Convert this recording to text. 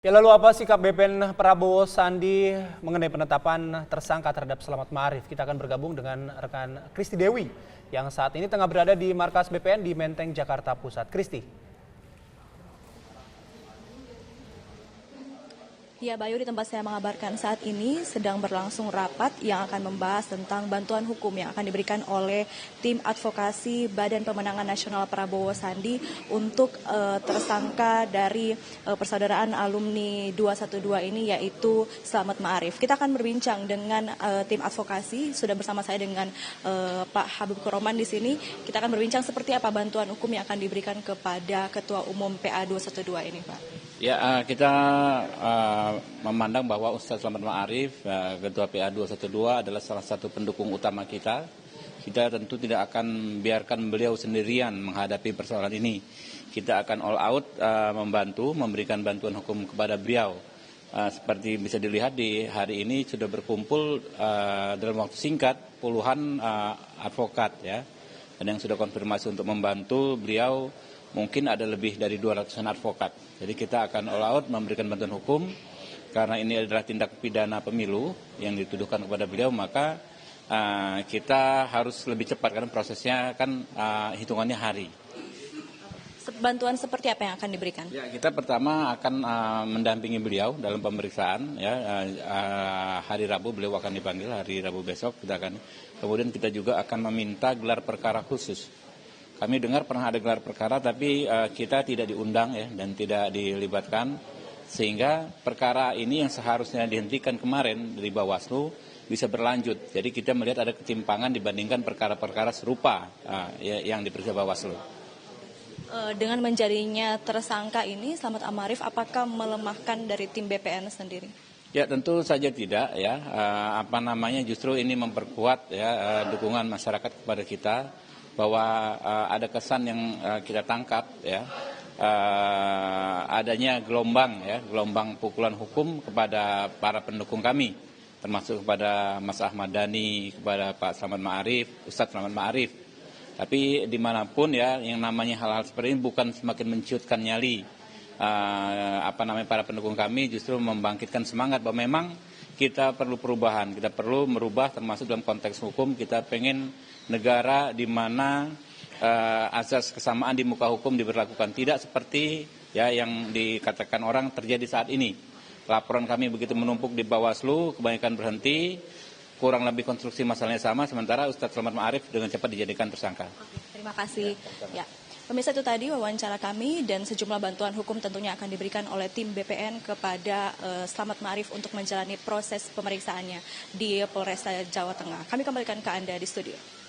Ya, lalu apa sikap BPN Prabowo Sandi mengenai penetapan tersangka terhadap Slamet Ma'arif? Kita akan bergabung dengan rekan Kristi Dewi yang saat ini tengah berada di markas BPN di Menteng, Jakarta Pusat. Kristi. Ya, Bayu, di tempat saya mengabarkan saat ini sedang berlangsung rapat yang akan membahas tentang bantuan hukum yang akan diberikan oleh tim advokasi Badan Pemenangan Nasional Prabowo Sandi untuk tersangka dari persaudaraan alumni 212 ini, yaitu Slamet Ma'arif. Kita akan berbincang dengan tim advokasi, sudah bersama saya dengan Pak Habib Kuroman di sini. Kita akan berbincang seperti apa bantuan hukum yang akan diberikan kepada Ketua Umum PA 212 ini, Pak. Ya, kita memandang bahwa Ustadz Slamet Ma'arif, Ketua PA 212 adalah salah satu pendukung utama kita. Kita tentu tidak akan biarkan beliau sendirian menghadapi persoalan ini. Kita akan all out membantu, memberikan bantuan hukum kepada beliau. Seperti bisa dilihat di hari ini sudah berkumpul dalam waktu singkat puluhan advokat, ya, dan yang sudah konfirmasi untuk membantu beliau. Mungkin ada lebih dari 200-an advokat. Jadi kita akan all out memberikan bantuan hukum karena ini adalah tindak pidana pemilu yang dituduhkan kepada beliau, maka kita harus lebih cepat karena prosesnya kan hitungannya hari. Bantuan seperti apa yang akan diberikan? Ya, kita pertama akan mendampingi beliau dalam pemeriksaan. Ya, hari Rabu beliau akan dipanggil, hari Rabu besok kita akan. Kemudian kita juga akan meminta gelar perkara khusus. Kami dengar pernah ada gelar perkara, tapi kita tidak diundang, ya, dan tidak dilibatkan, sehingga perkara ini yang seharusnya dihentikan kemarin dari Bawaslu bisa berlanjut. Jadi kita melihat ada ketimpangan dibandingkan perkara-perkara serupa yang diperiksa Bawaslu. Dengan menjadinya tersangka ini, Slamet Ma'arif, apakah melemahkan dari tim BPN sendiri? Ya, tentu saja tidak, ya. Justru ini memperkuat, ya, dukungan masyarakat kepada kita, bahwa ada kesan yang kita tangkap, ya, adanya gelombang pukulan hukum kepada para pendukung kami, termasuk kepada Mas Ahmad Dhani, kepada Pak Slamet Ma'arif, Ustadz Slamet Ma'arif. Tapi dimanapun, ya, yang namanya hal-hal seperti ini bukan semakin menciutkan nyali para pendukung kami, justru membangkitkan semangat bahwa memang kita perlu perubahan, kita perlu merubah termasuk dalam konteks hukum. Kita pengen negara di mana asas kesamaan di muka hukum diberlakukan, tidak seperti, ya, yang dikatakan orang terjadi saat ini. Laporan kami begitu menumpuk di Bawaslu, kebanyakan berhenti, kurang lebih konstruksi masalahnya sama, sementara Ustadz Slamet Ma'arif dengan cepat dijadikan tersangka. Terima kasih. Ya. Pemirsa, itu tadi wawancara kami, dan sejumlah bantuan hukum tentunya akan diberikan oleh tim BPN kepada Slamet Ma'arif untuk menjalani proses pemeriksaannya di Polresta Jawa Tengah. Kami kembalikan ke Anda di studio.